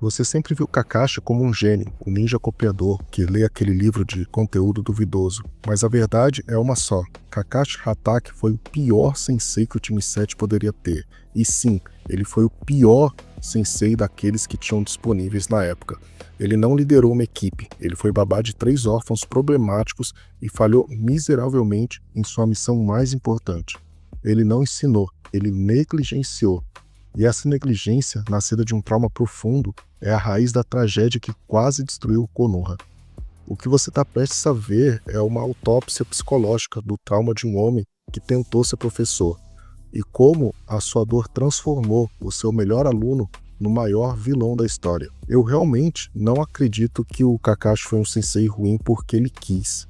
Você sempre viu Kakashi como um gênio, um ninja copiador que lê aquele livro de conteúdo duvidoso. Mas a verdade é uma só. Kakashi Hatake foi o pior sensei que o time 7 poderia ter. E sim, ele foi o pior sensei daqueles que tinham disponíveis na época. Ele não liderou uma equipe, ele foi babá de 3 órfãos problemáticos e falhou miseravelmente em sua missão mais importante. Ele não ensinou, ele negligenciou. E essa negligência, nascida de um trauma profundo, é a raiz da tragédia que quase destruiu Konoha. O que você está prestes a ver é uma autópsia psicológica do trauma de um homem que tentou ser professor, e como a sua dor transformou o seu melhor aluno no maior vilão da história. Eu realmente não acredito que o Kakashi foi um sensei ruim porque ele quis.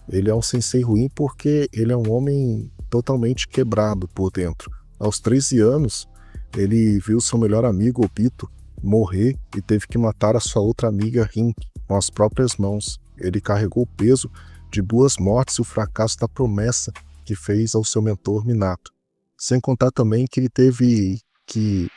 Ele é um sensei ruim porque ele é um homem totalmente quebrado por dentro. Aos 13 anos, ele viu seu melhor amigo, Obito, morrer e teve que matar a sua outra amiga, Rin, com as próprias mãos. Ele carregou o peso de 2 mortes e o fracasso da promessa que fez ao seu mentor, Minato. Sem contar também que ele teve que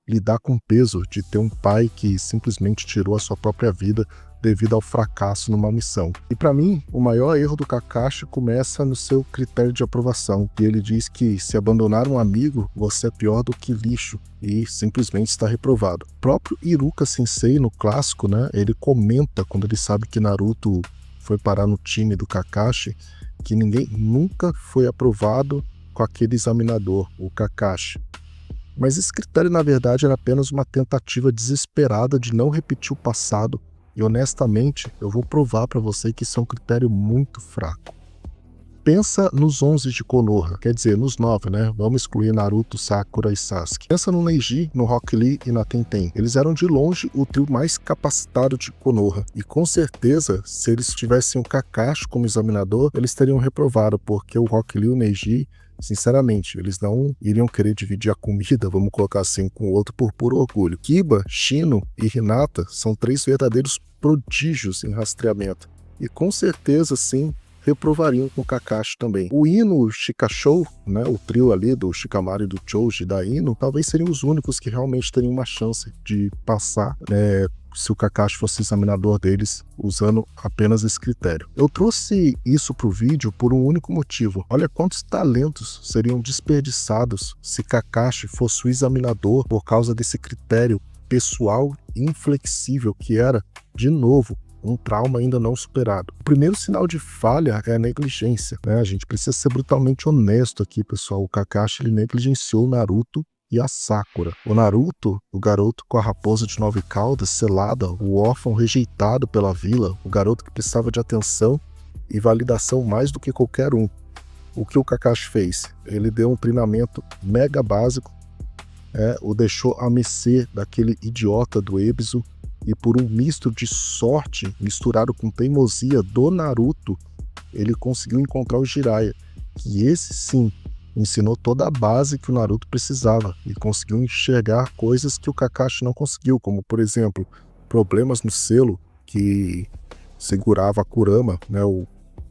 lidar com o peso de ter um pai que simplesmente tirou a sua própria vida devido ao fracasso numa missão. E para mim, o maior erro do Kakashi começa no seu critério de aprovação. E ele diz que se abandonar um amigo, você é pior do que lixo e simplesmente está reprovado. O próprio Iruka Sensei, no clássico, ele comenta quando ele sabe que Naruto foi parar no time do Kakashi, que ninguém nunca foi aprovado com aquele examinador, o Kakashi. Mas esse critério, na verdade, era apenas uma tentativa desesperada de não repetir o passado. E honestamente, eu vou provar para você que isso é um critério muito fraco. Pensa nos 11 de Konoha, quer dizer, nos 9, Vamos excluir Naruto, Sakura e Sasuke. Pensa no Neji, no Rock Lee e na Tenten. Eles eram de longe o trio mais capacitado de Konoha. E com certeza, se eles tivessem o Kakashi como examinador, eles teriam reprovado, porque o Rock Lee e o Neji, sinceramente, eles não iriam querer dividir a comida, vamos colocar assim, com o outro por puro orgulho. Kiba, Shino e Hinata são 3 verdadeiros prodígios em rastreamento. E com certeza, sim, reprovariam com o Kakashi também. O Ino e o Shikashou, o trio ali do Shikamaru e do Choji da Ino, talvez seriam os únicos que realmente teriam uma chance de passar, se o Kakashi fosse examinador deles, usando apenas esse critério. Eu trouxe isso para o vídeo por um único motivo. Olha quantos talentos seriam desperdiçados se Kakashi fosse o examinador por causa desse critério pessoal inflexível que era, de novo, um trauma ainda não superado. O primeiro sinal de falha é a negligência. A gente precisa ser brutalmente honesto aqui, pessoal. O Kakashi ele negligenciou o Naruto e a Sakura. O Naruto, o garoto com a raposa de 9 caudas selada, o órfão rejeitado pela vila, o garoto que precisava de atenção e validação mais do que qualquer um. O que o Kakashi fez? Ele deu um treinamento mega básico, o deixou a mercê daquele idiota do Ebisu, e por um misto de sorte misturado com teimosia do Naruto, ele conseguiu encontrar o Jiraiya, que esse sim ensinou toda a base que o Naruto precisava e conseguiu enxergar coisas que o Kakashi não conseguiu, como por exemplo, problemas no selo que segurava a Kurama,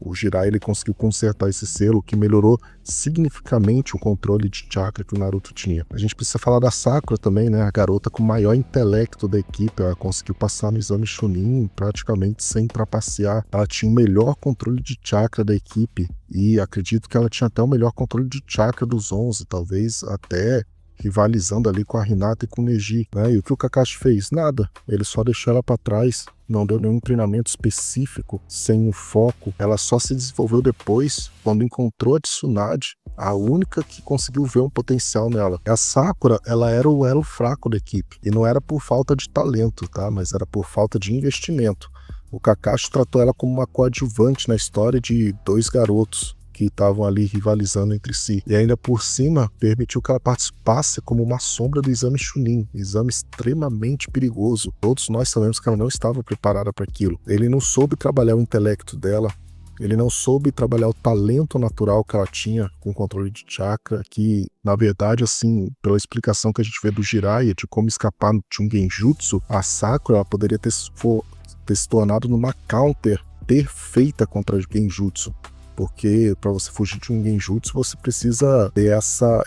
o Jiraiya ele conseguiu consertar esse selo que melhorou significativamente o controle de chakra que o Naruto tinha. A gente precisa falar da Sakura também, a garota com o maior intelecto da equipe. Ela conseguiu passar no exame Chunin praticamente sem trapacear. Ela tinha o melhor controle de chakra da equipe e acredito que ela tinha até o melhor controle de chakra dos 11, talvez até rivalizando ali com a Hinata e com o Neji. E o que o Kakashi fez? Nada. Ele só deixou ela para trás, não deu nenhum treinamento específico, sem um foco. Ela só se desenvolveu depois, quando encontrou a Tsunade, a única que conseguiu ver um potencial nela. A Sakura, ela era o elo fraco da equipe, e não era por falta de talento, mas era por falta de investimento. O Kakashi tratou ela como uma coadjuvante na história de 2 garotos que estavam ali rivalizando entre si. E ainda por cima, permitiu que ela participasse como uma sombra do exame Chunin, exame extremamente perigoso. Todos nós sabemos que ela não estava preparada para aquilo. Ele não soube trabalhar o intelecto dela, ele não soube trabalhar o talento natural que ela tinha com o controle de chakra, que, na verdade, assim, pela explicação que a gente vê do Jiraiya, de como escapar de um genjutsu, a Sakura ela poderia ter se tornado numa counter perfeita contra o genjutsu. porque para você fugir de um genjutsu você precisa ter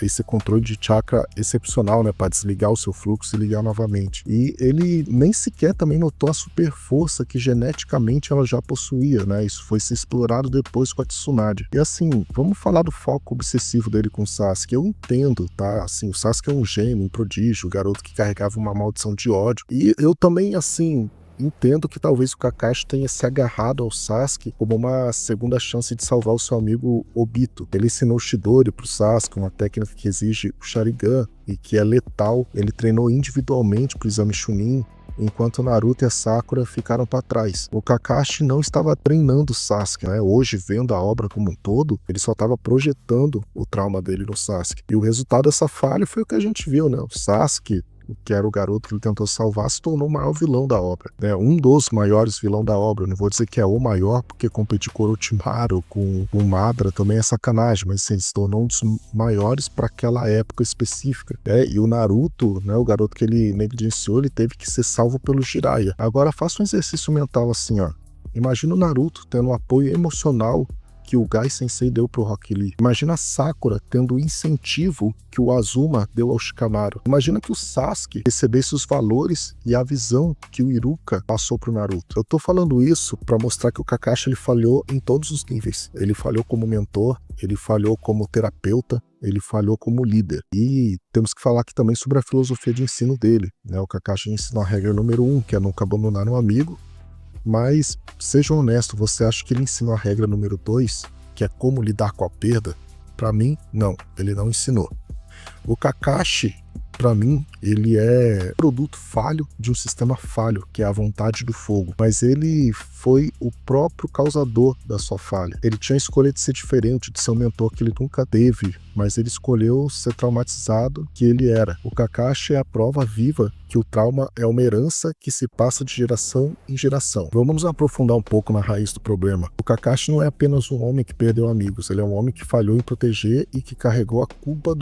esse controle de chakra excepcional, né, para desligar o seu fluxo e ligar novamente. E ele nem sequer também notou a super força que geneticamente ela já possuía, né? Isso foi ser explorado depois com a Tsunade. E assim, vamos falar do foco obsessivo dele com o Sasuke. Eu entendo, tá? Assim, o Sasuke é um gênio, um prodígio, um garoto que carregava uma maldição de ódio. E eu também, assim, entendo que talvez o Kakashi tenha se agarrado ao Sasuke como uma segunda chance de salvar o seu amigo Obito. Ele ensinou o Chidori pro Sasuke, uma técnica que exige o Sharingan e que é letal. Ele treinou individualmente pro exame Chunin, enquanto Naruto e a Sakura ficaram para trás. O Kakashi não estava treinando o Sasuke, né? Hoje, vendo a obra como um todo, ele só estava projetando o trauma dele no Sasuke. E o resultado dessa falha foi o que a gente viu, né? O Sasuke, que era o garoto que ele tentou salvar, se tornou o maior vilão da obra, né? Um dos maiores vilões da obra. Eu não vou dizer que é o maior, porque competir com Orochimaru, com o Madara também é sacanagem, mas assim, se tornou um dos maiores para aquela época específica, né? E o Naruto, né, o garoto que ele negligenciou, ele teve que ser salvo pelo Jiraiya. Agora faça um exercício mental assim, ó. Imagina o Naruto tendo um apoio emocional que o Gai Sensei deu pro Rock Lee. Imagina a Sakura tendo o incentivo que o Azuma deu ao Shikamaru. Imagina que o Sasuke recebesse os valores e a visão que o Iruka passou pro Naruto. Eu tô falando isso para mostrar que o Kakashi ele falhou em todos os níveis. Ele falhou como mentor, ele falhou como terapeuta, ele falhou como líder. E temos que falar aqui também sobre a filosofia de ensino dele, né? O Kakashi ensinou a regra número 1, que é nunca abandonar um amigo. Mas, seja honesto, você acha que ele ensinou a regra número 2, que é como lidar com a perda? Para mim, não, ele não ensinou. O Kakashi, para mim, ele é produto falho de um sistema falho, que é a vontade do fogo. Mas ele foi o próprio causador da sua falha. Ele tinha a escolha de ser diferente, de ser um mentor que ele nunca teve, mas ele escolheu ser traumatizado que ele era. O Kakashi é a prova viva que o trauma é uma herança que se passa de geração em geração. Vamos nos aprofundar um pouco na raiz do problema. O Kakashi não é apenas um homem que perdeu amigos, ele é um homem que falhou em proteger e que carregou a culpa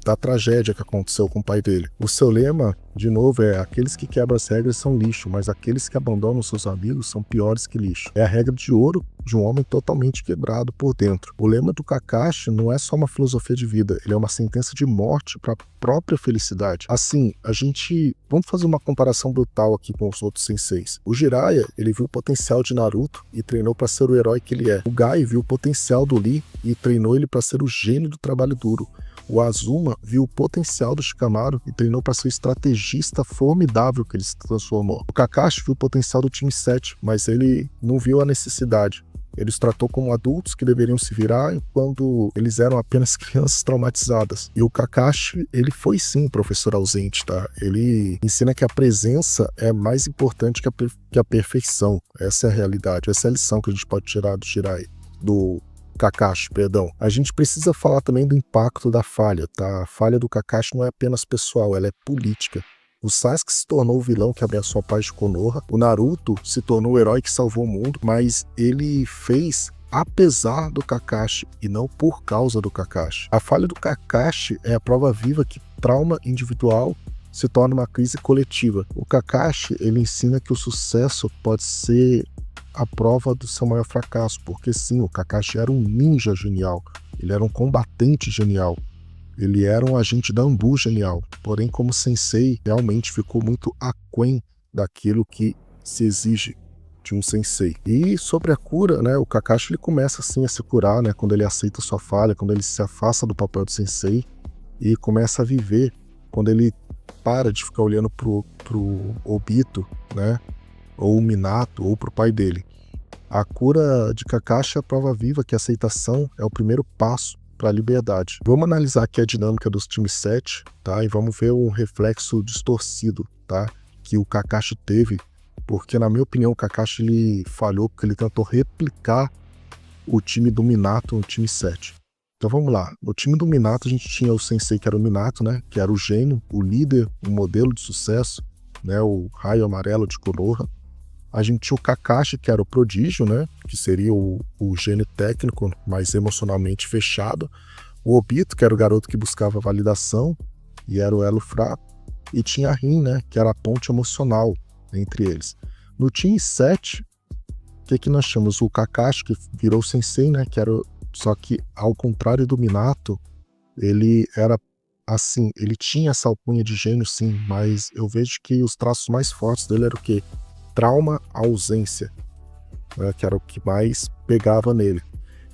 da tragédia que aconteceu com o pai dele. O seu lema, de novo, é: aqueles que quebram as regras são lixo, mas aqueles que abandonam seus amigos são piores que lixo. É a regra de ouro de um homem totalmente quebrado por dentro. O lema do Kakashi não é só uma filosofia de vida, ele é uma sentença de morte para a própria felicidade. Assim, vamos fazer uma comparação brutal aqui com os outros senseis. O Jiraiya, ele viu o potencial de Naruto e treinou para ser o herói que ele é. O Gai viu o potencial do Lee e treinou ele para ser o gênio do trabalho duro. O Azuma viu o potencial do Shikamaru e treinou para ser o estrategista formidável que ele se transformou. O Kakashi viu o potencial do time 7, mas ele não viu a necessidade. Ele os tratou como adultos que deveriam se virar quando eles eram apenas crianças traumatizadas. E o Kakashi, ele foi sim um professor ausente, tá? Ele ensina que a presença é mais importante que a perfeição. Essa é a realidade, essa é a lição que a gente pode tirar do Kakashi, perdão. A gente precisa falar também do impacto da falha, tá? A falha do Kakashi não é apenas pessoal, ela é política. O Sasuke se tornou o vilão que ameaçou a paz de Konoha. O Naruto se tornou o herói que salvou o mundo, mas ele fez apesar do Kakashi e não por causa do Kakashi. A falha do Kakashi é a prova viva que trauma individual se torna uma crise coletiva. O Kakashi, ele ensina que o sucesso pode ser a prova do seu maior fracasso, porque sim, o Kakashi era um ninja genial, ele era um combatente genial. Ele era um agente da Anbu genial, porém como sensei realmente ficou muito aquém daquilo que se exige de um sensei. E sobre a cura, né, o Kakashi ele começa assim a se curar, né, quando ele aceita sua falha, quando ele se afasta do papel de sensei e começa a viver, quando ele para de ficar olhando pro Obito, né, ou o Minato, ou pro pai dele. A cura de Kakashi é a prova viva que a aceitação é o primeiro passo para a liberdade. Vamos analisar aqui a dinâmica dos times 7, tá? E vamos ver um reflexo distorcido, tá? Que o Kakashi teve, porque na minha opinião o Kakashi ele falhou porque ele tentou replicar o time do Minato no time 7. Então vamos lá. No time do Minato a gente tinha o sensei que era o Minato, né? Que era o gênio, o líder, o modelo de sucesso, né? O raio amarelo de Konoha. A gente tinha o Kakashi, que era o prodígio, né? Que seria o gênio técnico, mas emocionalmente fechado. O Obito, que era o garoto que buscava validação e era o elo fraco. E tinha a Rin, né? Que era a ponte emocional entre eles. No time 7, que nós tínhamos? O Kakashi, que virou sensei, né? Só que, ao contrário do Minato, ele era assim, ele tinha essa alcunha de gênio, sim, mas eu vejo que os traços mais fortes dele eram o quê? Trauma, ausência, né? Que era o que mais pegava nele.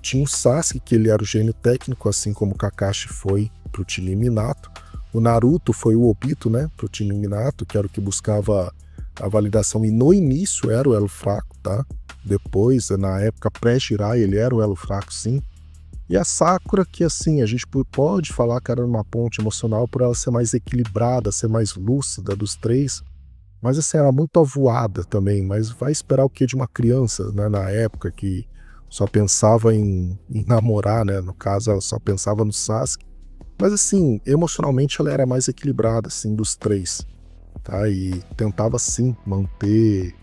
Tinha o Sasuke, que ele era o gênio técnico, assim como o Kakashi foi pro time Minato. O Naruto foi o Obito, né, pro time Minato, que era o que buscava a validação, e no início era o elo fraco, tá? Depois, na época pré-Jirai, ele era o elo fraco, sim. E a Sakura, que assim, a gente pode falar que era uma ponte emocional por ela ser mais equilibrada, ser mais lúcida dos três, mas assim, era muito avoada também, mas vai esperar o que de uma criança, né, na época que só pensava em namorar, né, no caso ela só pensava no Sasuke, mas assim, emocionalmente ela era mais equilibrada, assim, dos três, tá, e tentava sim manter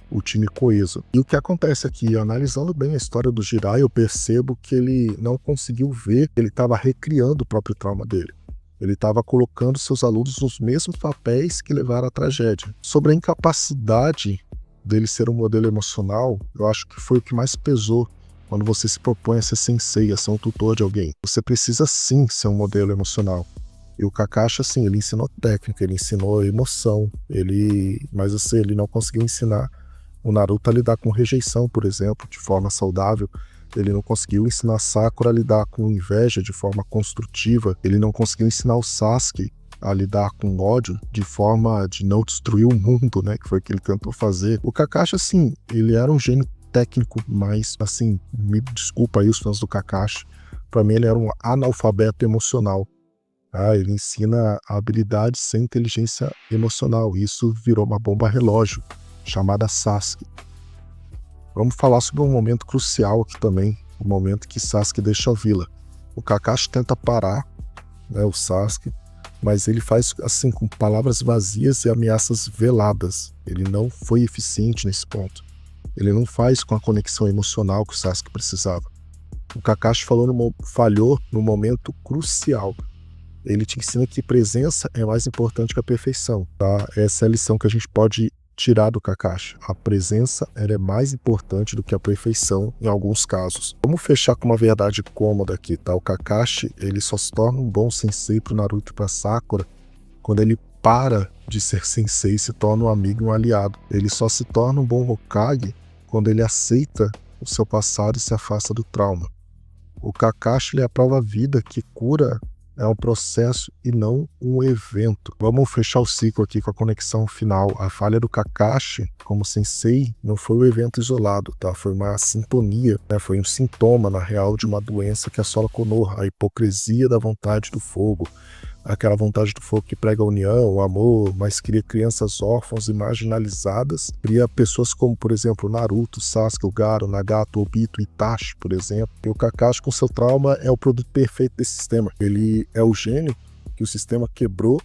o time coeso. E o que acontece aqui, analisando bem a história do Jirai, eu percebo que ele não conseguiu ver, ele estava recriando o próprio trauma dele. Ele estava colocando seus alunos nos mesmos papéis que levaram à tragédia. Sobre a incapacidade dele ser um modelo emocional, eu acho que foi o que mais pesou quando você se propõe a ser sensei, a ser um tutor de alguém. Você precisa sim ser um modelo emocional. E o Kakashi, assim, ele ensinou técnica, ele ensinou emoção, mas assim, ele não conseguiu ensinar o Naruto a lidar com rejeição, por exemplo, de forma saudável. Ele não conseguiu ensinar Sakura a lidar com inveja de forma construtiva. Ele não conseguiu ensinar o Sasuke a lidar com ódio de forma de não destruir o mundo, né? Que foi o que ele tentou fazer. O Kakashi, assim, ele era um gênio técnico, mas, assim, me desculpa aí os fãs do Kakashi, pra mim ele era um analfabeto emocional. Ele ensina a habilidade sem inteligência emocional. Isso virou uma bomba relógio, chamada Sasuke. Vamos falar sobre um momento crucial aqui também, o momento que Sasuke deixa a vila. O Kakashi tenta parar, né, o Sasuke, mas ele faz assim com palavras vazias e ameaças veladas. Ele não foi eficiente nesse ponto. Ele não faz com a conexão emocional que o Sasuke precisava. O Kakashi falhou no momento crucial. Ele te ensina que presença é mais importante que a perfeição, tá? Essa é a lição que a gente pode tirar do Kakashi. A presença ela é mais importante do que a perfeição em alguns casos. Vamos fechar com uma verdade cômoda aqui, tá? O Kakashi, ele só se torna um bom sensei pro Naruto e pra Sakura quando ele para de ser sensei e se torna um amigo e um aliado. Ele só se torna um bom Hokage quando ele aceita o seu passado e se afasta do trauma. O Kakashi ele é a prova viva que cura é um processo e não um evento. Vamos fechar o ciclo aqui com a conexão final. A falha do Kakashi como sensei não foi um evento isolado, tá? Foi uma sintonia, né? Foi um sintoma, na real, de uma doença que assola Konoha, a hipocrisia da vontade do fogo. Aquela vontade do fogo que prega a união, o amor, mas cria crianças órfãs e marginalizadas, cria pessoas como, por exemplo, Naruto, Sasuke, o Gaara, o Nagato, o Obito, Itachi, por exemplo. E o Kakashi, com seu trauma, é o produto perfeito desse sistema. Ele é o gênio que o sistema quebrou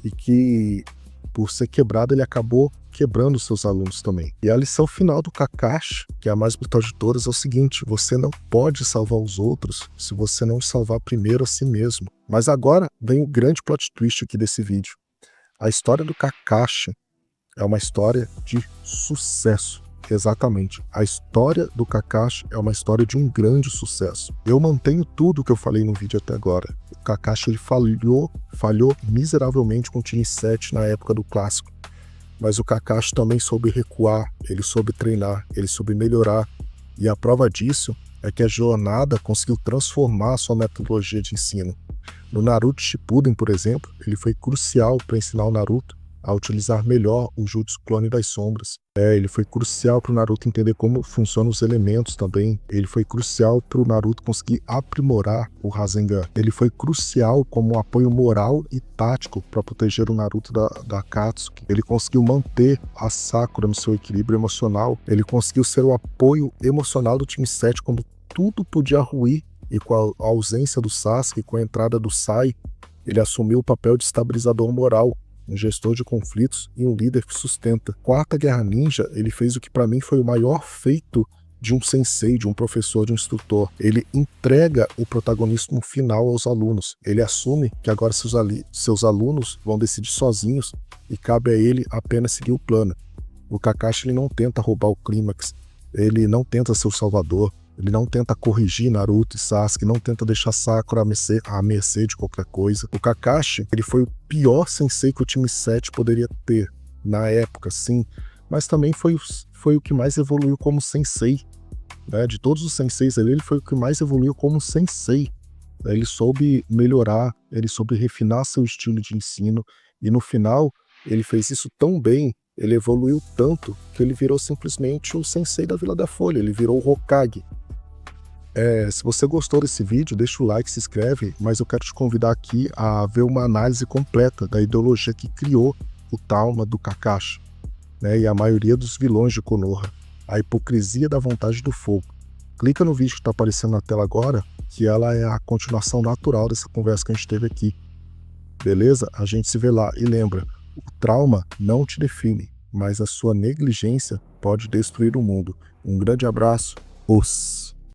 e que, por ser quebrado, ele acabou quebrando seus alunos também. E a lição final do Kakashi, que é a mais brutal de todas, é o seguinte: você não pode salvar os outros se você não salvar primeiro a si mesmo. Mas agora vem o grande plot twist aqui desse vídeo. A história do Kakashi é uma história de sucesso. Exatamente. A história do Kakashi é uma história de um grande sucesso. Eu mantenho tudo que eu falei no vídeo até agora. O Kakashi ele falhou miseravelmente com o time 7 na época do clássico. Mas o Kakashi também soube recuar, ele soube treinar, ele soube melhorar. E a prova disso é que a jornada conseguiu transformar a sua metodologia de ensino. No Naruto Shippuden, por exemplo, ele foi crucial para ensinar o Naruto a utilizar melhor o Jutsu Clone das Sombras. Ele foi crucial para o Naruto entender como funcionam os elementos também. Ele foi crucial para o Naruto conseguir aprimorar o Rasengan. Ele foi crucial como um apoio moral e tático para proteger o Naruto da Akatsuki. Ele conseguiu manter a Sakura no seu equilíbrio emocional. Ele conseguiu ser o apoio emocional do time 7 quando tudo podia ruir. E com a ausência do Sasuke, com a entrada do Sai, ele assumiu o papel de estabilizador moral, um gestor de conflitos e um líder que sustenta. Quarta Guerra Ninja, ele fez o que para mim foi o maior feito de um sensei, de um professor, de um instrutor. Ele entrega o protagonismo final aos alunos. Ele assume que agora seus alunos vão decidir sozinhos e cabe a ele apenas seguir o plano. O Kakashi ele não tenta roubar o clímax, Ele não tenta ser o salvador, ele não tenta corrigir Naruto e Sasuke, não tenta deixar Sakura à mercê de qualquer coisa. O Kakashi, ele foi o pior sensei que o time 7 poderia ter na época, sim, mas também foi o que mais evoluiu como sensei, né? De todos os senseis ali, ele foi o que mais evoluiu como sensei. Ele soube melhorar, ele soube refinar seu estilo de ensino, e no final ele fez isso tão bem, ele evoluiu tanto, que ele virou simplesmente o sensei da Vila da Folha, ele virou o Hokage. Se você gostou desse vídeo, deixa o like, se inscreve, mas eu quero te convidar aqui a ver uma análise completa da ideologia que criou o trauma do Kakashi, né, e a maioria dos vilões de Konoha, a hipocrisia da vontade do fogo. Clica no vídeo que está aparecendo na tela agora, que ela é a continuação natural dessa conversa que a gente teve aqui. Beleza? A gente se vê lá. E lembra, o trauma não te define, mas a sua negligência pode destruir o mundo. Um grande abraço. Os